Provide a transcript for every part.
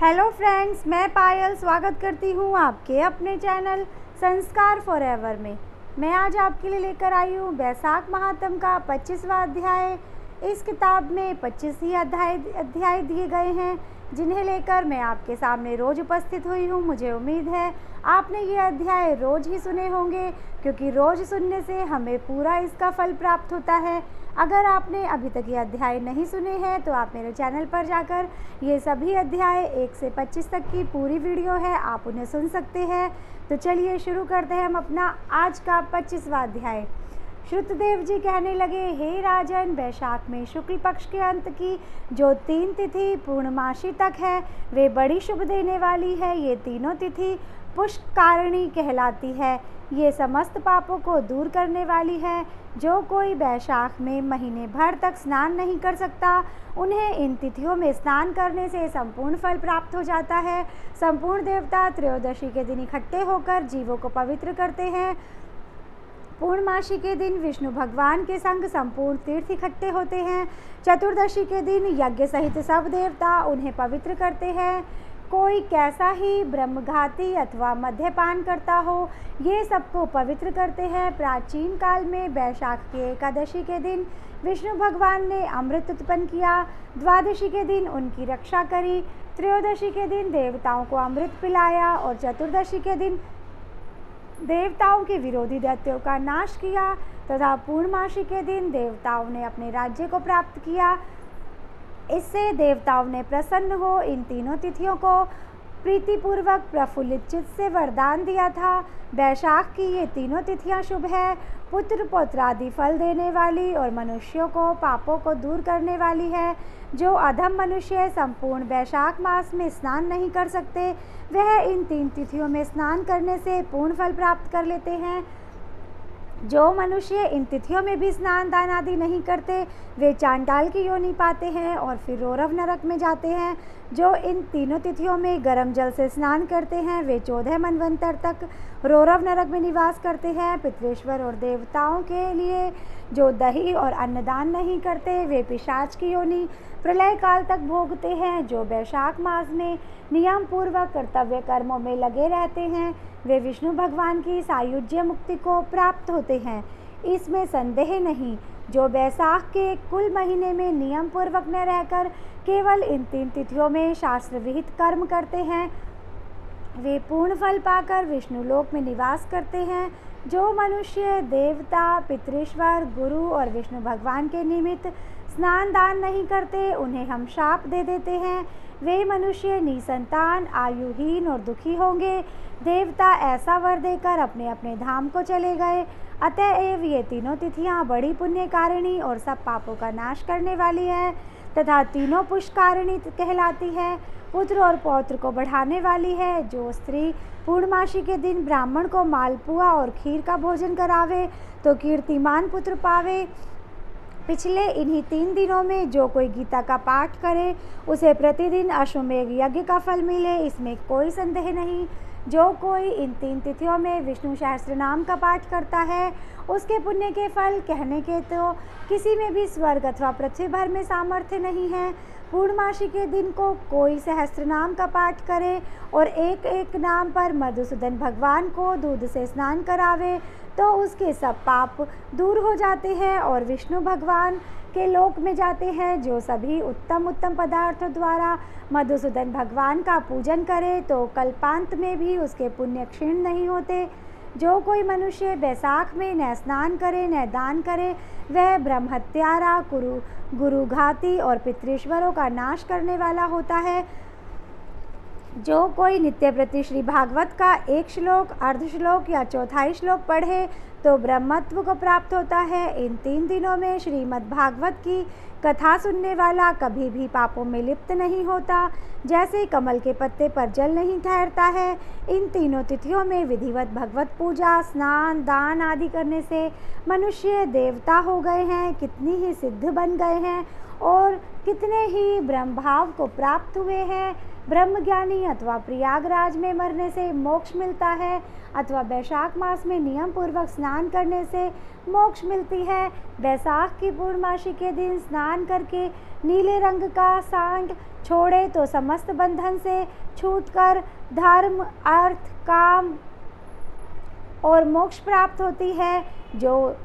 Hello friends, मैं पायल स्वागत करती हूँ आपके अपने चैनल संस्कार फॉरएवर में। मैं आज आपके लिए लेकर आई हूँ बैसाख महात्म का 25वां अध्याय। इस किताब में 25 ही अध्याय दिए गए हैं, जिन्हें लेकर मैं आपके सामने रोज़ उपस्थित हुई हूँ। मुझे उम्मीद है आपने ये अध्याय रोज़ ही सुने होंगे, क्योंकि रोज़ सुनने से हमें पूरा इसका फल प्राप्त होता है। अगर आपने अभी तक ये अध्याय नहीं सुने हैं तो आप मेरे चैनल पर जाकर ये सभी अध्याय 1 से 25 तक की पूरी वीडियो है, आप उन्हें सुन सकते हैं। तो चलिए शुरू करते हैं हम अपना आज का 25वां अध्याय। श्रुतदेव जी कहने लगे, हे राजन, वैशाख में शुक्ल पक्ष के अंत की जो 3 तिथि पूर्णमासी तक है वे बड़ी शुभ देने वाली है। ये तीनों तिथि पुष्करणी कहलाती है। ये समस्त पापों को दूर करने वाली है। जो कोई वैशाख में महीने भर तक स्नान नहीं कर सकता, उन्हें इन तिथियों में स्नान करने से संपूर्ण फल प्राप्त हो जाता है। संपूर्ण देवता त्रयोदशी के दिन इकट्ठे होकर जीवों को पवित्र करते हैं। पूर्णमासी के दिन विष्णु भगवान के संग संपूर्ण तीर्थ इकट्ठे होते हैं। चतुर्दशी के दिन यज्ञ सहित सब देवता उन्हें पवित्र करते हैं। कोई कैसा ही ब्रह्मघाती अथवा मद्यपान करता हो, ये सबको पवित्र करते हैं। प्राचीन काल में वैशाख की एकादशी के दिन विष्णु भगवान ने अमृत उत्पन्न किया। द्वादशी के दिन उनकी रक्षा करी। त्रयोदशी के दिन देवताओं को अमृत पिलाया और चतुर्दशी के दिन देवताओं के विरोधी दैत्यों का नाश किया तथा पूर्णमासी के दिन देवताओं ने अपने राज्य को प्राप्त किया। इससे देवताओं ने प्रसन्न हो इन तीनों तिथियों को प्रीतिपूर्वक प्रफुल्लित चित्त से वरदान दिया था। वैशाख की ये तीनों तिथियां शुभ है, पुत्र पौत्रादि फल देने वाली और मनुष्यों को पापों को दूर करने वाली है। जो अधम मनुष्य संपूर्ण वैशाख मास में स्नान नहीं कर सकते, वह इन 3 तिथियों में स्नान करने से पूर्ण फल प्राप्त कर लेते हैं। जो मनुष्य इन तिथियों में भी स्नान दान आदि नहीं करते, वे चांडाल की योनि पाते हैं और फिर रौरव नरक में जाते हैं। जो इन तीनों तिथियों में गर्म जल से स्नान करते हैं, वे 14 मनवंतर तक रौरव नरक में निवास करते हैं। पितृश्वर और देवताओं के लिए जो दही और अन्नदान नहीं करते, वे पिशाच की योनि प्रलय काल तक भोगते हैं। जो वैशाख मास में नियम पूर्वक कर्तव्य कर्मों में लगे रहते हैं, वे विष्णु भगवान की सायुज्य मुक्ति को प्राप्त होते हैं, इसमें संदेह नहीं। जो वैशाख के कुल महीने में नियम पूर्वक न रहकर केवल इन 3 तिथियों में शास्त्र विहित कर्म करते हैं, वे पूर्ण फल पाकर विष्णु लोक में निवास करते हैं। जो मनुष्य देवता, पितृश्वर, गुरु और विष्णु भगवान के निमित्त स्नान दान नहीं करते, उन्हें हम शाप दे देते हैं। वे मनुष्य निसंतान, आयुहीन और दुखी होंगे। देवता ऐसा वर देकर अपने अपने धाम को चले गए। अतएव ये तीनों तिथियां बड़ी पुण्यकारिणी और सब पापों का नाश करने वाली है तथा तीनों पुष्करणी कहलाती है। पुत्र और पौत्र को बढ़ाने वाली है। जो स्त्री पूर्णमासी के दिन ब्राह्मण को मालपुआ और खीर का भोजन करावे तो कीर्तिमान पुत्र पावे। पिछले इन्हीं 3 दिनों में जो कोई गीता का पाठ करे, उसे प्रतिदिन अश्वमेघ यज्ञ का फल मिले, इसमें कोई संदेह नहीं। जो कोई इन 3 तिथियों में विष्णु सहस्त्र नाम का पाठ करता है, उसके पुण्य के फल कहने के तो किसी में भी स्वर्ग अथवा पृथ्वी भर में सामर्थ्य नहीं है। पूर्णमासी के दिन को कोई सहस्त्र नाम का पाठ करे और एक एक नाम पर मधुसूदन भगवान को दूध से स्नान करावे, तो उसके सब पाप दूर हो जाते हैं और विष्णु भगवान के लोक में जाते हैं। जो सभी उत्तम उत्तम पदार्थों द्वारा मधुसूदन भगवान का पूजन करे, तो कल्पांत में भी उसके पुण्य क्षीण नहीं होते। जो कोई मनुष्य वैशाख में न स्नान करे न दान करे, वह ब्रह्महत्यारा, गुरुघाती और पितृश्वरों का नाश करने वाला होता है। जो कोई नित्य प्रति श्री भागवत का 1 श्लोक, अर्ध श्लोक या चौथाई श्लोक पढ़े, तो ब्रह्मत्व को प्राप्त होता है। इन 3 दिनों में श्रीमद् भागवत की कथा सुनने वाला कभी भी पापों में लिप्त नहीं होता। जैसे कमल के पत्ते पर जल नहीं ठहरता है, इन तीनों तिथियों में विधिवत भगवत पूजा, स्नान दान आदि करने से मनुष्य देवता हो गए हैं, कितनी ही सिद्ध बन गए हैं और कितने ही ब्रह्मभाव को प्राप्त हुए हैं। ब्रह्मज्ञानी अथवा प्रयागराज में मरने से मोक्ष मिलता है, अथवा वैशाख मास में नियम पूर्वक स्नान करने से मोक्ष मिलती है। वैशाख की पूर्णमासी के दिन स्नान करके नीले रंग का सांड छोड़े तो समस्त बंधन से छूटकर धर्म, अर्थ, काम और मोक्ष प्राप्त होती है। जो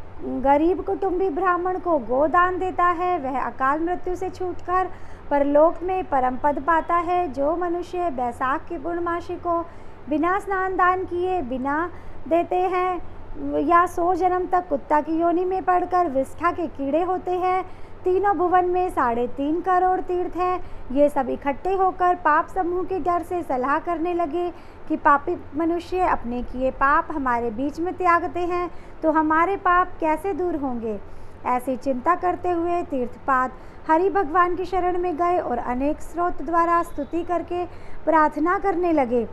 गरीब कुटुंबी ब्राह्मण को गोदान देता है वह अकाल मृत्यु से छूटकर परलोक में परम पद पाता है। जो मनुष्य बैसाख की पूर्णमासी को बिना स्नान दान किए बिना देते हैं या 100 जन्म तक कुत्ता की योनि में पड़कर विष्ठा के कीड़े होते हैं। तीनों भुवन में 3.5 करोड़ तीर्थ हैं। ये सब इकट्ठे होकर पाप समूह के डर से सलाह करने लगे कि पापी मनुष्य अपने किए पाप हमारे बीच में त्यागते हैं तो हमारे पाप कैसे दूर होंगे। ऐसी चिंता करते हुए तीर्थपाद हरि भगवान की शरण में गए और अनेक स्रोत द्वारा स्तुति करके प्रार्थना करने लगे।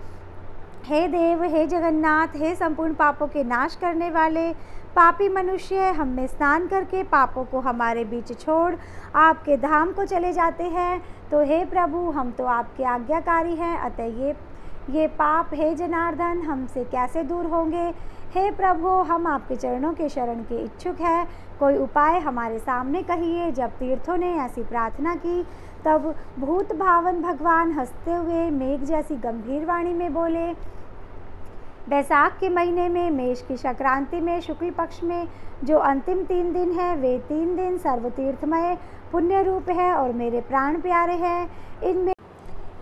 हे देव, हे जगन्नाथ, हे संपूर्ण पापों के नाश करने वाले, पापी मनुष्य हम में स्नान करके पापों को हमारे बीच छोड़ आपके धाम को चले जाते हैं। तो हे प्रभु, हम तो आपके आज्ञाकारी हैं, अतः ये पाप हे जनार्दन हमसे कैसे दूर होंगे। हे प्रभु, हम आपके चरणों के शरण के इच्छुक हैं, कोई उपाय हमारे सामने कहिए। जब तीर्थों ने ऐसी प्रार्थना की तब भूत भावन भगवान हंसते हुए मेघ जैसी गंभीर वाणी में बोले, बैसाख के महीने में मेष की संक्रांति में शुक्ल पक्ष में जो अंतिम 3 दिन है वे 3 दिन सर्वतीर्थमय पुण्य रूप है और मेरे प्राण प्यारे हैं।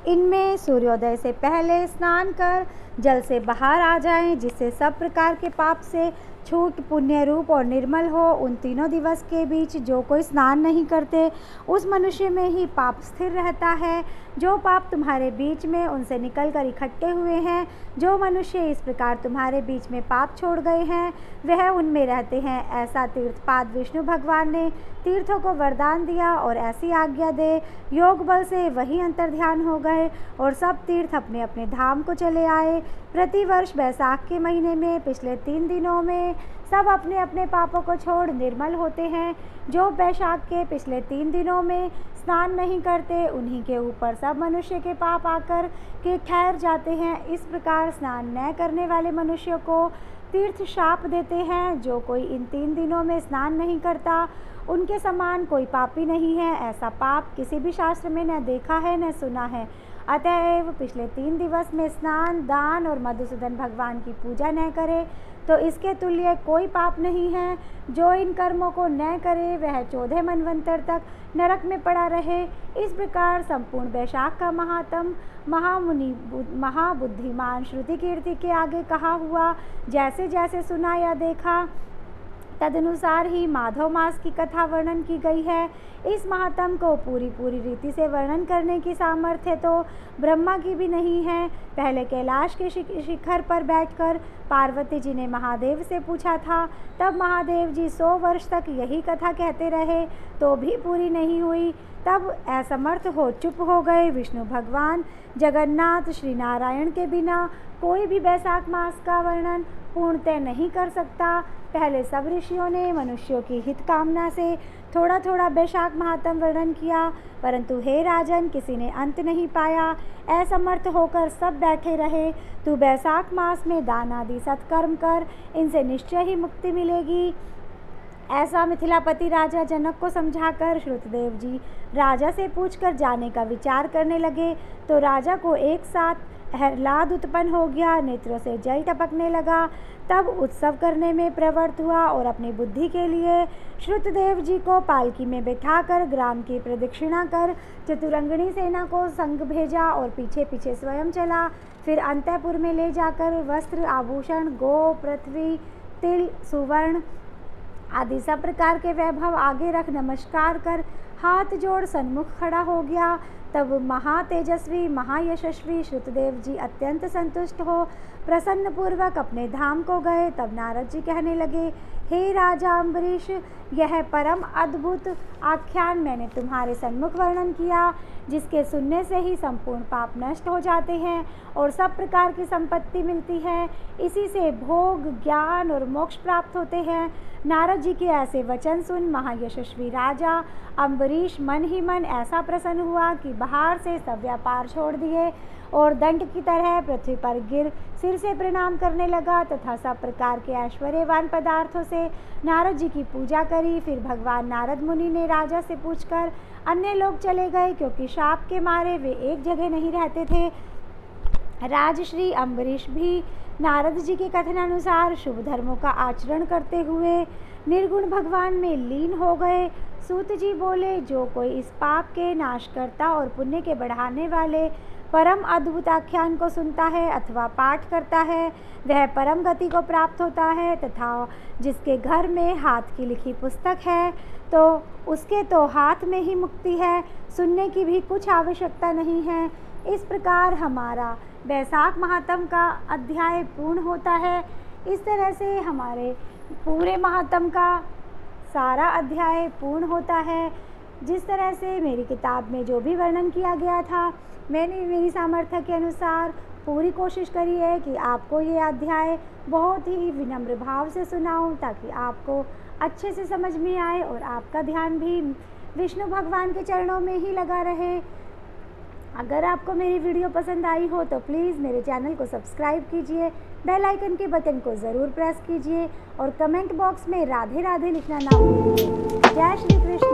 इनमें सूर्योदय से पहले स्नान कर जल से बाहर आ जाएं, जिससे सब प्रकार के पाप से छूट पुण्य रूप और निर्मल हो। उन तीनों दिवस के बीच जो कोई स्नान नहीं करते उस मनुष्य में ही पाप स्थिर रहता है। जो पाप तुम्हारे बीच में उनसे निकलकर इकट्ठे हुए हैं, जो मनुष्य इस प्रकार तुम्हारे बीच में पाप छोड़ गए हैं वह उनमें रहते हैं। ऐसा तीर्थपाद विष्णु भगवान ने तीर्थों को वरदान दिया और ऐसी आज्ञा दे योग बल से वही अंतर्ध्यान हो गए और सब तीर्थ अपने अपने धाम को चले आए। प्रतिवर्ष बैसाख के महीने में पिछले 3 दिनों में सब अपने अपने पापों को छोड़ निर्मल होते हैं। जो बैसाख के पिछले 3 दिनों में स्नान नहीं करते उन्हीं के ऊपर सब मनुष्य के पाप आकर के ठहर जाते हैं। इस प्रकार स्नान न करने वाले मनुष्यों को तीर्थ शाप देते हैं। जो कोई इन 3 दिनों में स्नान नहीं करता उनके समान कोई पापी नहीं है। ऐसा पाप किसी भी शास्त्र में न देखा है न सुना है। अतएव पिछले 3 दिवस में स्नान, दान और मधुसूदन भगवान की पूजा न करे तो इसके तुल्य कोई पाप नहीं है। जो इन कर्मों को न करे वह 14 मनवंतर तक नरक में पड़ा रहे। इस प्रकार संपूर्ण वैशाख का महात्म महामुनि महाबुद्धिमान श्रुति कीर्ति के आगे कहा हुआ जैसे जैसे सुना या देखा तदनुसार ही माधव मास की कथा वर्णन की गई है। इस महात्म को पूरी रीति से वर्णन करने की सामर्थ्य तो ब्रह्मा की भी नहीं है। पहले कैलाश के शिखर पर बैठकर पार्वती जी ने महादेव से पूछा था, तब महादेव जी 100 वर्ष तक यही कथा कहते रहे तो भी पूरी नहीं हुई। तब असमर्थ हो चुप हो गए। विष्णु भगवान जगन्नाथ श्री नारायण के बिना कोई भी बैसाख मास का वर्णन पूर्णतः नहीं कर सकता। पहले सब ऋषियों ने मनुष्यों की हित कामना से थोड़ा थोड़ा बैसाख महात्म वर्णन किया, परंतु हे राजन, किसी ने अंत नहीं पाया। असमर्थ होकर सब बैठे रहे। तू बैसाख मास में दान आदि सत्कर्म कर, इनसे निश्चय ही मुक्ति मिलेगी। ऐसा मिथिलापति राजा जनक को समझाकर श्रुतदेव जी राजा से पूछकर जाने का विचार करने लगे तो राजा को एक साथ आह्लाद उत्पन्न हो गया, नेत्रों से जल टपकने लगा। तब उत्सव करने में प्रवृत्त हुआ और अपनी बुद्धि के लिए श्रुतदेव जी को पालकी में बैठाकर ग्राम की प्रदक्षिणा कर चतुरंगिणी सेना को संग भेजा और पीछे पीछे स्वयं चला। फिर अंतःपुर में ले जाकर वस्त्र, आभूषण, गो, पृथ्वी, तिल, सुवर्ण आदि सब प्रकार के वैभव आगे रख नमस्कार कर हाथ जोड़ सन्मुख खड़ा हो गया। तब महातेजस्वी महायशस्वी श्रुतदेव जी अत्यंत संतुष्ट हो प्रसन्न पूर्वक अपने धाम को गए। तब नारद जी कहने लगे, हे राजा अम्बरीश, यह परम अद्भुत आख्यान मैंने तुम्हारे सन्मुख वर्णन किया, जिसके सुनने से ही संपूर्ण पाप नष्ट हो जाते हैं और सब प्रकार की संपत्ति मिलती है। इसी से भोग, ज्ञान और मोक्ष प्राप्त होते हैं। नारद जी के ऐसे वचन सुन महायशस्वी राजा अम्बरीश मन ही मन ऐसा प्रसन्न हुआ कि बाहर से सब व्यापार छोड़ दिए और दंड की तरह पृथ्वी पर गिर सिर से प्रणाम करने लगा तथा सब प्रकार के ऐश्वर्यवान पदार्थों से नारद जी की पूजा करी। फिर भगवान नारद मुनि ने राजा से पूछकर अन्य लोग चले गए, क्योंकि शाप के मारे वे एक जगह नहीं रहते थे। राजश्री अम्बरीश भी नारद जी के कथनानुसार शुभ धर्मों का आचरण करते हुए निर्गुण भगवान में लीन हो गए। सूत जी बोले, जो कोई इस पाप के नाशकर्ता और पुण्य के बढ़ाने वाले परम अद्भुत आख्यान को सुनता है अथवा पाठ करता है वह परम गति को प्राप्त होता है, तथा जिसके घर में हाथ की लिखी पुस्तक है तो उसके तो हाथ में ही मुक्ति है, सुनने की भी कुछ आवश्यकता नहीं है। इस प्रकार हमारा बैसाख महात्म का अध्याय पूर्ण होता है। इस तरह से हमारे पूरे महात्म का सारा अध्याय पूर्ण होता है। जिस तरह से मेरी किताब में जो भी वर्णन किया गया था मैंने मेरी सामर्थ्य के अनुसार पूरी कोशिश करी है कि आपको ये अध्याय बहुत ही विनम्र भाव से सुनाऊं, ताकि आपको अच्छे से समझ में आए और आपका ध्यान भी विष्णु भगवान के चरणों में ही लगा रहे। अगर आपको मेरी वीडियो पसंद आई हो तो प्लीज़ मेरे चैनल को सब्सक्राइब कीजिए, बेल आइकन के बटन को ज़रूर प्रेस कीजिए और कमेंट बॉक्स में राधे राधे लिखना ना भूलिए। जय श्री कृष्ण।